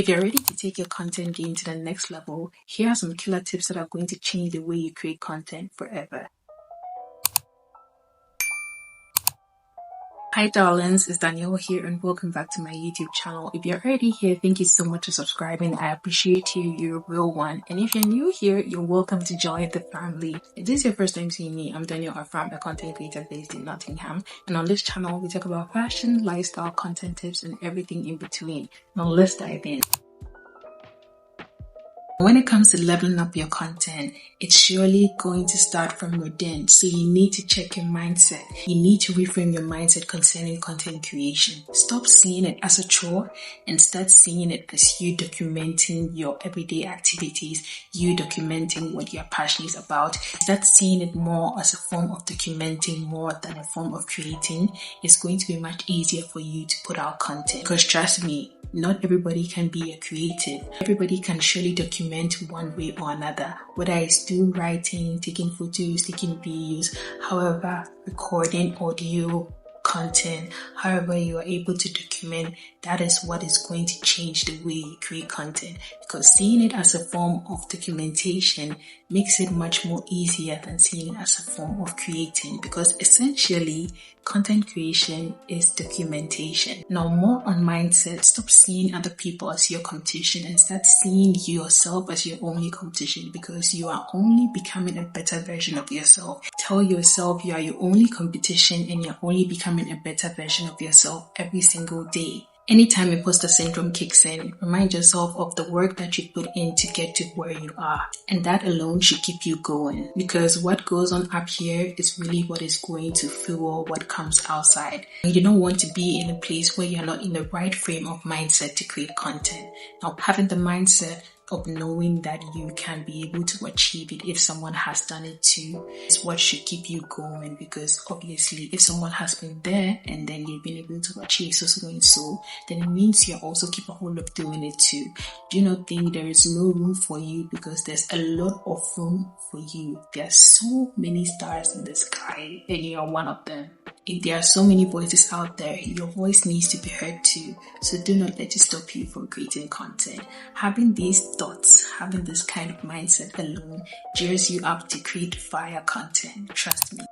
If you're ready to take your content game to the next level, here are some killer tips that are going to change the way you create content forever. Hi darlings, it's Danielle here and welcome back to my YouTube channel. If you're already here, thank you so much for subscribing. I appreciate you, you're a real one. And if you're new here, you're welcome to join the family. If this is your first time seeing me, I'm Danielle Afram, a content creator based in Nottingham. And on this channel, we talk about fashion, lifestyle, content tips, and everything in between. Now let's dive in. When it comes to leveling up your content, it's surely going to start from within. So you need to check your mindset. You need to reframe your mindset concerning content creation. Stop seeing it as a chore and start seeing it as you documenting your everyday activities, you documenting what you're passionate about. Start seeing it more as a form of documenting more than a form of creating. It's going to be much easier for you to put out content. Because trust me, not everybody can be a creative. Everybody can surely document one way or another, whether it's through writing, taking photos, taking videos, however, recording audio content, however you are able to document, that is what is going to change the way you create content. Because seeing it as a form of documentation makes it much more easier than seeing it as a form of creating, because essentially content creation is documentation. Now, more on mindset. Stop seeing other people as your competition and start seeing yourself as your only competition, because you are only becoming a better version of yourself. Tell yourself you are your only competition and you're only becoming a better version of yourself every single day. Anytime imposter syndrome kicks in, remind yourself of the work that you put in to get to where you are. And that alone should keep you going, because what goes on up here is really what is going to fuel what comes outside. And you don't want to be in a place where you're not in the right frame of mindset to create content. Now, having the mindset of knowing that you can be able to achieve it if someone has done it too is what should keep you going, because obviously if someone has been there and then you've been able to achieve so and so, then it means you're also capable of doing it too. Do not think there is no room for you, because there's a lot of room for you. There are so many stars in the sky and you are one of them. If there are so many voices out there, your voice needs to be heard too. So do not let it stop you from creating content. Having these thoughts, having this kind of mindset alone gears you up to create fire content. Trust me.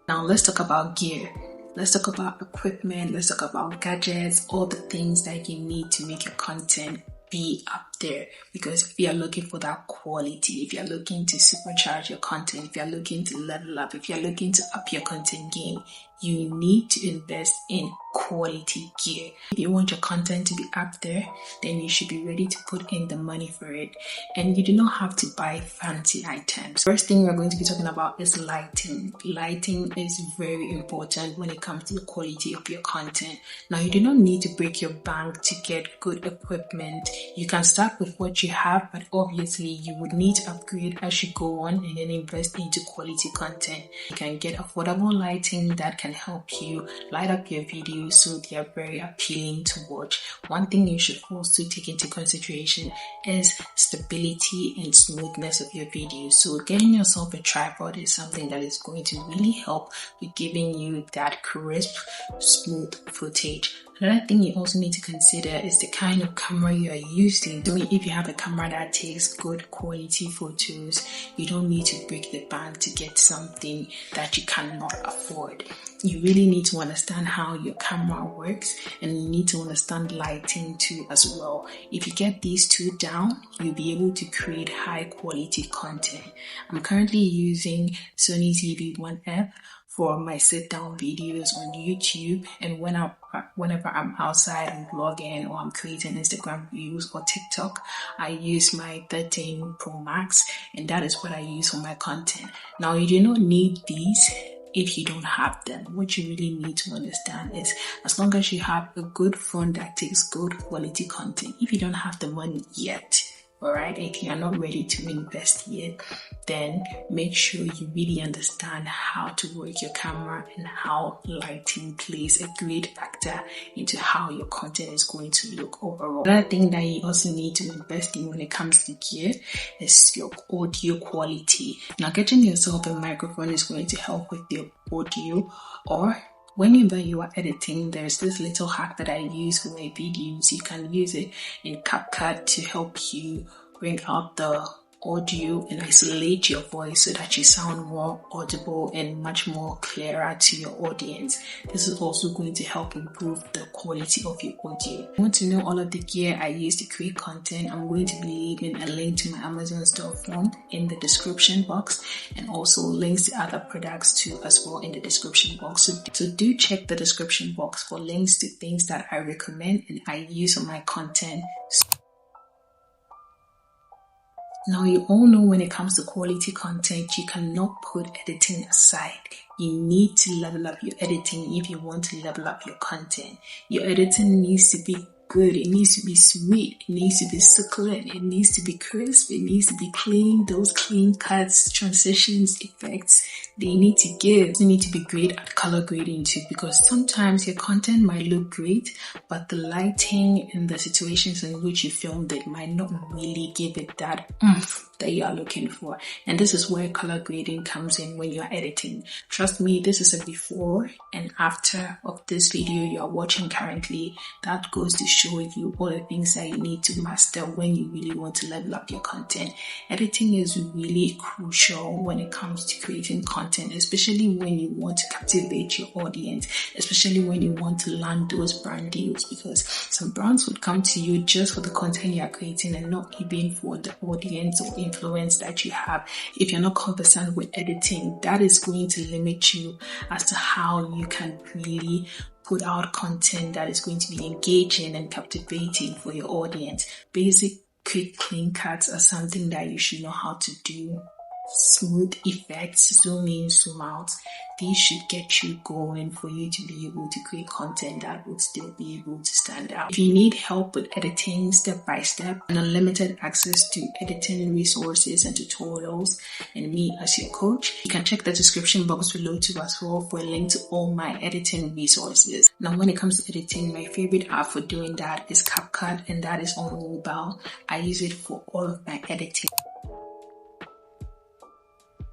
Now let's talk about gear. Let's talk about equipment. Let's talk about gadgets, all the things that you need to make your content be up there. Because if you're looking for that quality, if you're looking to supercharge your content, if you're looking to level up, if you're looking to up your content game, you need to invest in quality gear. If you want your content to be up there, then you should be ready to put in the money for it. And you do not have to buy fancy items. First thing we're going to be talking about is lighting. Lighting is very important when it comes to the quality of your content. Now, you do not need to break your bank to get good equipment. You can start with what you have, but obviously you would need to upgrade as you go on and then invest into quality content. You can get affordable lighting that can help you light up your videos so they are very appealing to watch. One thing you should also take into consideration is stability and smoothness of your videos. So getting yourself a tripod is something that is going to really help with giving you that crisp, smooth footage. Another thing you also need to consider is the kind of camera you are using. So if you have a camera that takes good quality photos, you don't need to break the bank to get something that you cannot afford. You really need to understand how your camera works, and you need to understand lighting too as well. If you get these two down, you'll be able to create high quality content. I'm currently using Sony ZV-1F for my sit-down videos on YouTube, and whenever I'm outside and vlogging or I'm creating Instagram reels or TikTok, I use my 13 Pro Max, and that is what I use for my content. Now, you do not need these if you don't have them. What you really need to understand is, as long as you have a good phone that takes good quality content, if you don't have the money yet, alright, if you are not ready to invest yet, then make sure you really understand how to work your camera and how lighting plays a great factor into how your content is going to look overall. Another thing that you also need to invest in when it comes to gear is your audio quality. Now, getting yourself a microphone is going to help with your audio, or Whenever you are editing, there's this little hack that I use for my videos. You can use it in CapCut to help you bring out the audio and isolate your voice so that you sound more audible and much more clearer to your audience. This is also going to help improve the quality of your audio. If you want to know all of the gear I use to create content, I'm going to be leaving a link to my Amazon storefront in the description box, and also links to other products too as well in the description box. So do check the description box for links to things that I recommend and I use on my content. Now, you all know when it comes to quality content, you cannot put editing aside. You need to level up your editing if you want to level up your content. Your editing needs to be good. It needs to be sweet. It needs to be succulent. It needs to be crisp. It needs to be clean. Those clean cuts, transitions, effects, they need to give. You need to be great at color grading too, because sometimes your content might look great, but the lighting and the situations in which you filmed it might not really give it that oomph that you are looking for. And this is where color grading comes in when you're editing. Trust me, this is a before and after of this video you are watching currently. That goes to show you all the things that you need to master when you really want to level up your content. Editing is really crucial when it comes to creating content, especially when you want to captivate your audience, especially when you want to land those brand deals, because some brands would come to you just for the content you are creating and not even for the audience or influence that you have. If you're not conversant with editing, that is going to limit you as to how you can really put out content that is going to be engaging and captivating for your audience. Basic, quick, clean cuts are something that you should know how to do. Smooth effects, zoom in, zoom out. These should get you going for you to be able to create content that would still be able to stand out. If you need help with editing step by step and unlimited access to editing resources and tutorials, and me as your coach, you can check the description box below too as well for a link to all my editing resources. Now, when it comes to editing, my favorite app for doing that is CapCut, and that is on mobile. I use it for all of my editing.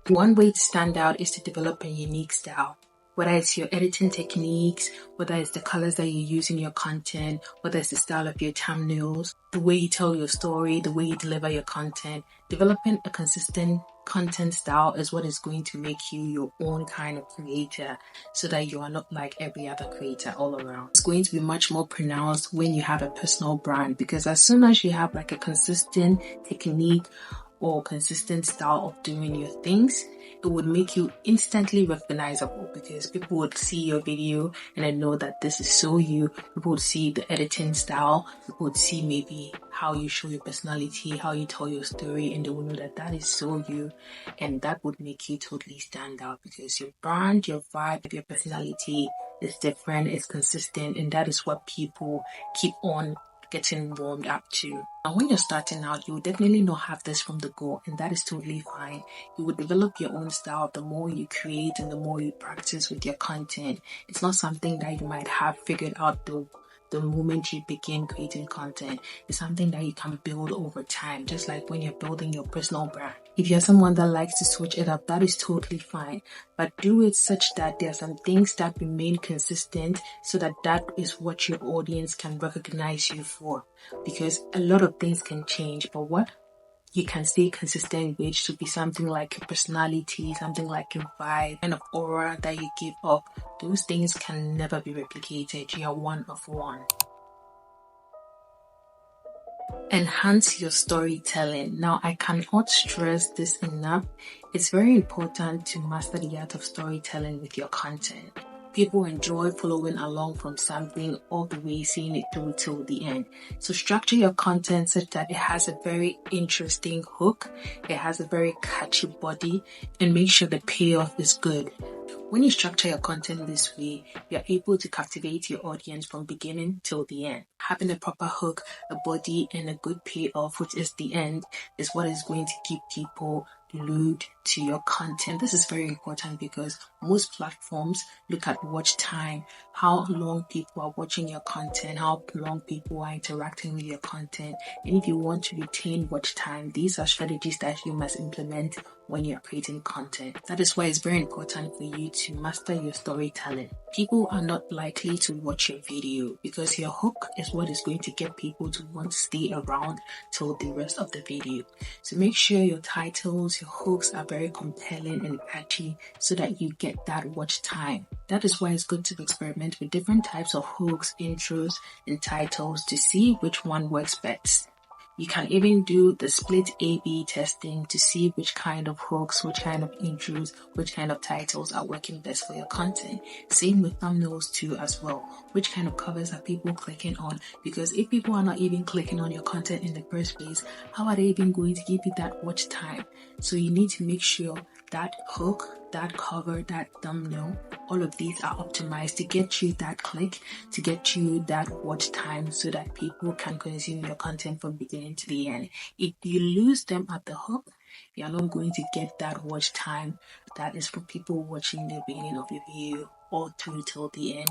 One way to stand out is to develop a unique style. Whether it's your editing techniques, whether it's the colors that you use in your content, whether it's the style of your thumbnails, the way you tell your story, the way you deliver your content, developing a consistent content style is what is going to make you your own kind of creator, so that you are not like every other creator all around. It's going to be much more pronounced when you have a personal brand, because as soon as you have like a consistent technique or consistent style of doing your things, it would make you instantly recognizable, because people would see your video and then know that this is so you. People would see the editing style, people would see maybe how you show your personality, how you tell your story, and they will know that that is so you, and that would make you totally stand out, because your brand, your vibe, your personality is different, it's consistent, and that is what people keep on getting warmed up to. Now, when you're starting out, you will definitely not have this from the go, and that is totally fine. You will develop your own style the more you create and the more you practice with your content. It's not something that you might have figured out the moment you begin creating content. It's something that you can build over time, just like when you're building your personal brand. If you're someone that likes to switch it up, that is totally fine, but do it such that there are some things that remain consistent, so that that is what your audience can recognize you for, because a lot of things can change, but what you can stay consistent with should be something like your personality, something like your vibe, kind of aura that you give off. Those things can never be replicated. You are one of one. Enhance your storytelling. Now, I cannot stress this enough. It's very important to master the art of storytelling with your content. People enjoy following along from something all the way, seeing it through till the end. So structure your content such that it has a very interesting hook, it has a very catchy body, and make sure the payoff is good. When you structure your content this way, you're able to captivate your audience from beginning till the end. Having a proper hook, a body, and a good payoff, which is the end, is what is going to keep people glued to your content. This is very important because most platforms look at watch time, how long people are watching your content, how long people are interacting with your content. And if you want to retain watch time, these are strategies that you must implement when you're creating content. That is why it's very important for you to master your storytelling. People are not likely to watch your video because your hook is what is going to get people to want to stay around till the rest of the video. So make sure your titles, your hooks are very compelling and catchy so that you get that watch time. That is why it's good to experiment with different types of hooks, intros, and titles to see which one works best. You can even do the split A/B testing to see which kind of hooks, which kind of intros, which kind of titles are working best for your content. Same with thumbnails too as well. Which kind of covers are people clicking on? Because if people are not even clicking on your content in the first place, how are they even going to give you that watch time? So you need to make sure that hook, that cover, that thumbnail, all of these are optimized to get you that click, to get you that watch time so that people can consume your content from beginning to the end. If you lose them at the hook, you are not going to get that watch time that is for people watching the beginning of your video all through till the end.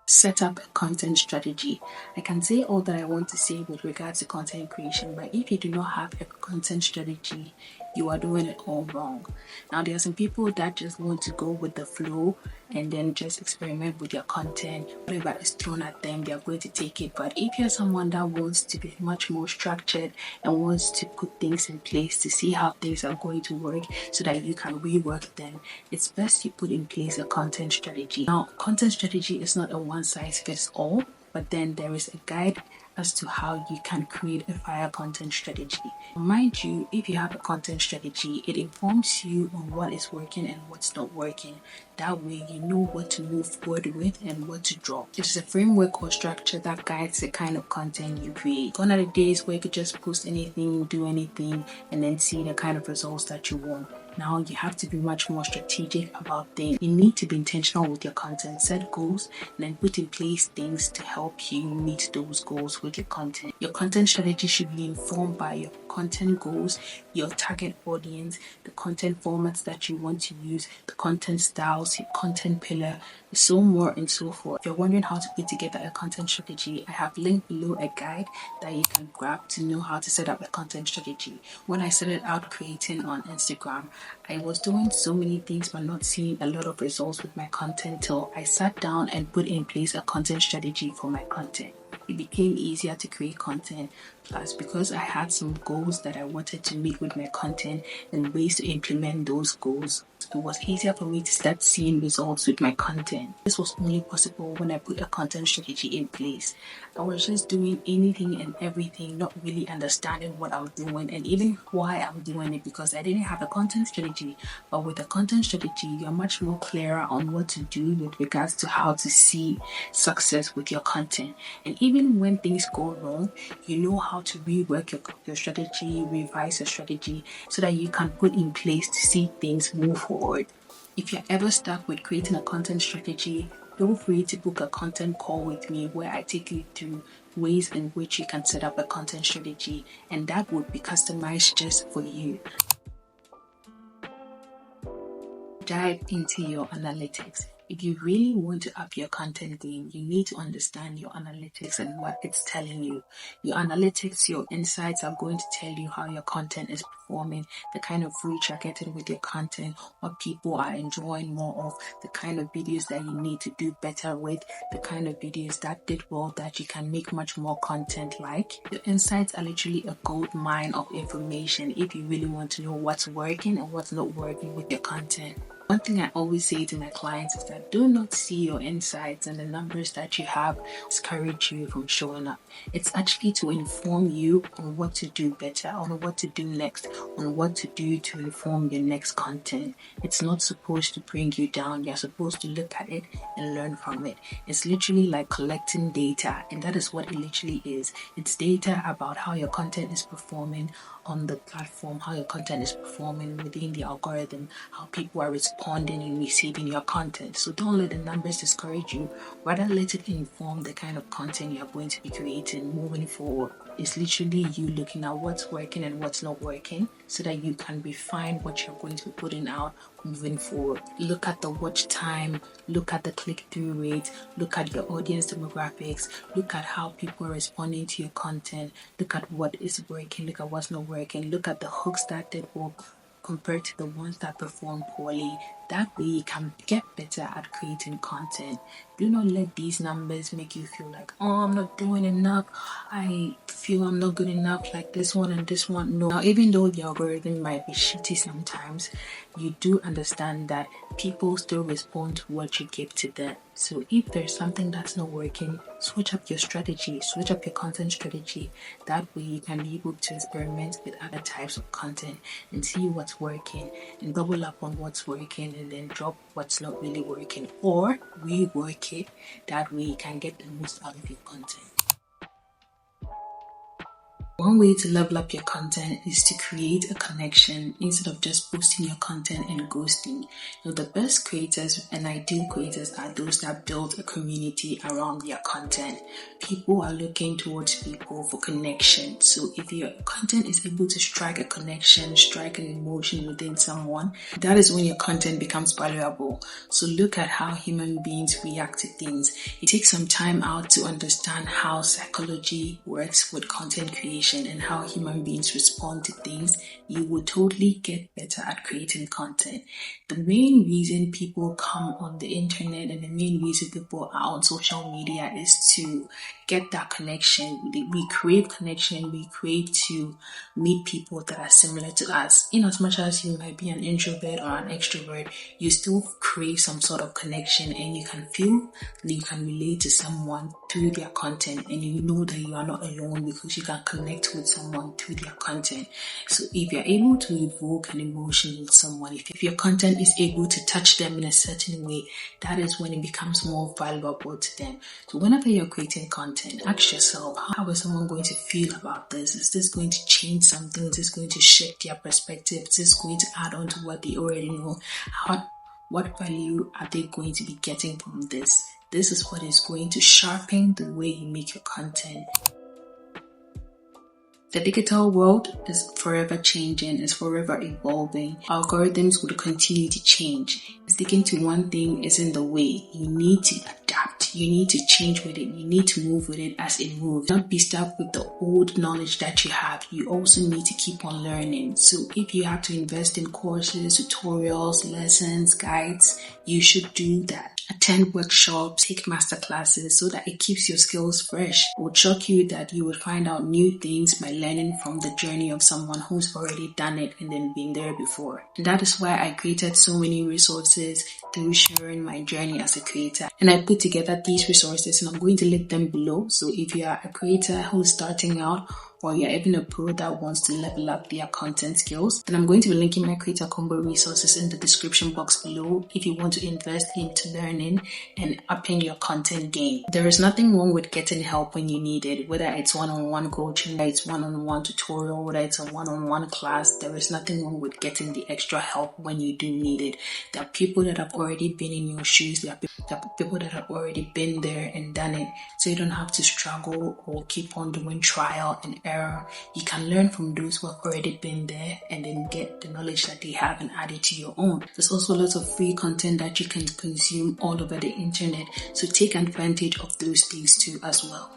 Set up a content strategy. I can say all that I want to say with regards to content creation, but if you do not have a content strategy, you are doing it all wrong. Now, there are some people that just want to go with the flow and then just experiment with their content. Whatever is thrown at them, they are going to take it. But if you're someone that wants to be much more structured and wants to put things in place to see how things are going to work so that you can rework them, it's best you put in place a content strategy. Now, content strategy is not a one size fits all, but then there is a guide as to how you can create a fire content strategy. Mind you, if you have a content strategy, it informs you on what is working and what's not working. That way you know what to move forward with and what to drop. It's a framework or structure that guides the kind of content you create. Gone are the days where you could just post anything, do anything, and then see the kind of results that you want. Now you have to be much more strategic about things. You need to be intentional with your content, set goals, and then put in place things to help you meet those goals with your content. Your content strategy should be informed by your content goals, your target audience, the content formats that you want to use, the content styles, your content pillar, so more and so forth. If you're wondering how to put together a content strategy, I have linked below a guide that you can grab to know how to set up a content strategy. When I started out creating on Instagram, I was doing so many things but not seeing a lot of results with my content till I sat down and put in place a content strategy for my content. It became easier to create content. Plus, because I had some goals that I wanted to meet with my content and ways to implement those goals, it was easier for me to start seeing results with my content. This was only possible when I put a content strategy in place. I was just doing anything and everything, not really understanding what I was doing and even why I'm doing it because I didn't have a content strategy. But with a content strategy, you're much more clearer on what to do with regards to how to see success with your content. And even when things go wrong, you know how to rework your strategy, revise your strategy so that you can put in place to see things move forward. If you're ever stuck with creating a content strategy, feel free to book a content call with me where I take you through ways in which you can set up a content strategy, and that would be customized just for you. Dive into your analytics. If you really want to up your content game, you need to understand your analytics and what it's telling you. Your analytics, your insights are going to tell you how your content is performing, the kind of reach you're getting with your content, what people are enjoying more of, the kind of videos that you need to do better with, the kind of videos that did well that you can make much more content like. Your insights are literally a gold mine of information if you really want to know what's working and what's not working with your content. One thing I always say to my clients is that do not see your insights and the numbers that you have discourage you from showing up. It's actually to inform you on what to do better, on what to do next, on what to do to inform your next content. It's not supposed to bring you down. You're supposed to look at it and learn from it. It's literally like collecting data, and that is what it literally is. It's data about how your content is performing on the platform, how your content is performing within the algorithm, how people are responding responding and receiving your content. So don't let the numbers discourage you. Rather, let it inform the kind of content you're going to be creating moving forward. It's literally you looking at what's working and what's not working so that you can refine what you're going to be putting out moving forward. Look at the watch time, look at the click-through rate, look at your audience demographics, look at how people are responding to your content, look at what is working, look at what's not working, look at the hooks that did work compared to the ones that perform poorly. That way you can get better at creating content. Do not let these numbers make you feel like, oh, I'm not doing enough. I feel I'm not good enough like this one and this one. No. Now, even though the algorithm might be shitty sometimes, you do understand that people still respond to what you give to them. So if there's something that's not working, switch up your strategy, switch up your content strategy. That way you can be able to experiment with other types of content and see what's working and double up on what's working and then drop what's not really working or rework it. That way you can get the most out of your content. One way to level up your content is to create a connection instead of just posting your content and ghosting. The best creators and ideal creators are those that build a community around their content. People are looking towards people for connection. So if your content is able to strike a connection, strike an emotion within someone, that is when your content becomes valuable. So look at how human beings react to things. It takes some time out to understand how psychology works with content creation and how human beings respond to things. You will totally get better at creating content. The main reason people come on the internet and the main reason people are on social media is to get that connection. We crave connection. We crave to meet people that are similar to us. In as much as you might be an introvert or an extrovert, you still crave some sort of connection and you can feel that you can relate to someone through their content and you know that you are not alone because you can connect with someone through their content. So if you're able to evoke an emotion with someone, if your content is able to touch them in a certain way, that is when it becomes more valuable to them. So whenever you're creating content, ask yourself, how is someone going to feel about this? Is this going to change something? Is this going to shift their perspective? Is this going to add on to what they already know? What value are they going to be getting from this? This is what is going to sharpen the way you make your content. The digital world is forever changing, is forever evolving. Algorithms will continue to change. Sticking to one thing isn't the way. You need to adapt. You need to change with it. You need to move with it as it moves. Don't be stuck with the old knowledge that you have. You also need to keep on learning. So if you have to invest in courses, tutorials, lessons, guides, you should do that. Attend workshops, take masterclasses so that it keeps your skills fresh. It would shock you that you would find out new things by learning from the journey of someone who's already done it and then been there before. And that is why I created so many resources through sharing my journey as a creator. And I put together these resources and I'm going to link them below. So if you are a creator who's starting out or you're even a pro that wants to level up their content skills, then I'm going to be linking my Creator Combo resources in the description box below if you want to invest into learning and upping your content game. There is nothing wrong with getting help when you need it, whether it's one-on-one coaching, whether it's one-on-one tutorial, whether it's a one-on-one class. There is nothing wrong with getting the extra help when you do need it. There are people that have already been in your shoes. There are people that have already been there and done it, so you don't have to struggle or keep on doing trial and error. You can learn from those who have already been there and then get the knowledge that they have and add it to your own. There's also lots of free content that you can consume all over the internet, so take advantage of those things too as well.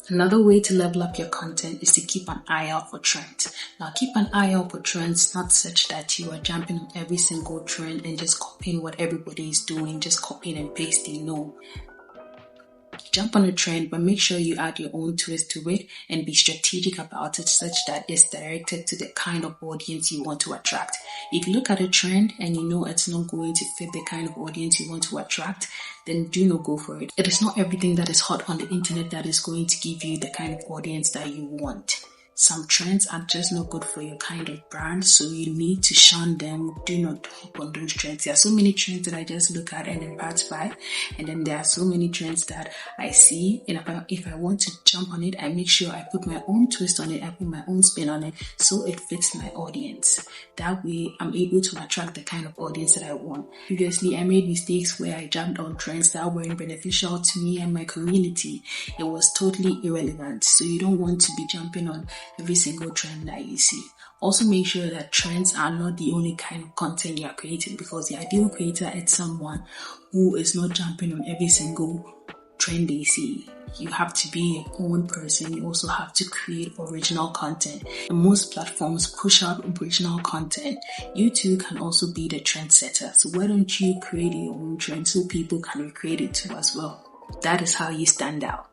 Another way to level up your content is to keep an eye out for trends. Now, keep an eye out for trends, not such that you are jumping on every single trend and just copying what everybody is doing, just copying and pasting. No. Jump on a trend, but make sure you add your own twist to it and be strategic about it such that it's directed to the kind of audience you want to attract. If you look at a trend and you know it's not going to fit the kind of audience you want to attract, then do not go for it. It is not everything that is hot on the internet that is going to give you the kind of audience that you want. some trends are just not good for your kind of brand, so you need to shun them. Do not hop on those trends. There are so many trends that I just look at and then pass by, and then there are so many trends that I see, and if I want to jump on it, I make sure I put my own twist on it, I put my own spin on it, so it fits my audience. That way, I'm able to attract the kind of audience that I want. Previously, I made mistakes where I jumped on trends that weren't beneficial to me and my community. It was totally irrelevant, so you don't want to be jumping on every single trend that you see. Also, make sure that trends are not the only kind of content you are creating, because the ideal creator is someone who is not jumping on every single trend they see. You have to be your own person. You also have to create original content, and most platforms push out original content. You too can also be the trendsetter, so why don't you create your own trend so people can recreate it too as well? That is how you stand out.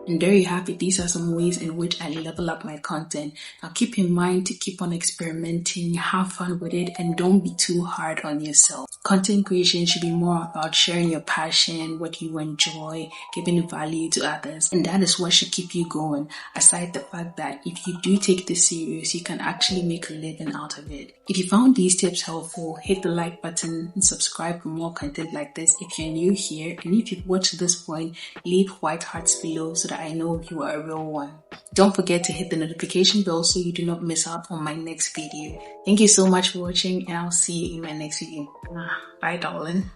And there you have it. These are some ways in which I level up my content. Now keep in mind to keep on experimenting, have fun with it, and don't be too hard on yourself. Content creation should be more about sharing your passion, what you enjoy, giving value to others. And that is what should keep you going, aside the fact that if you do take this serious, you can actually make a living out of it. If you found these tips helpful, hit the like button and subscribe for more content like this if you're new here. And if you've watched to this point, leave white hearts below so that I know you are a real one. Don't forget to hit the notification bell so you do not miss out on my next video. Thank you so much for watching, and I'll see you in my next video. Bye, darling.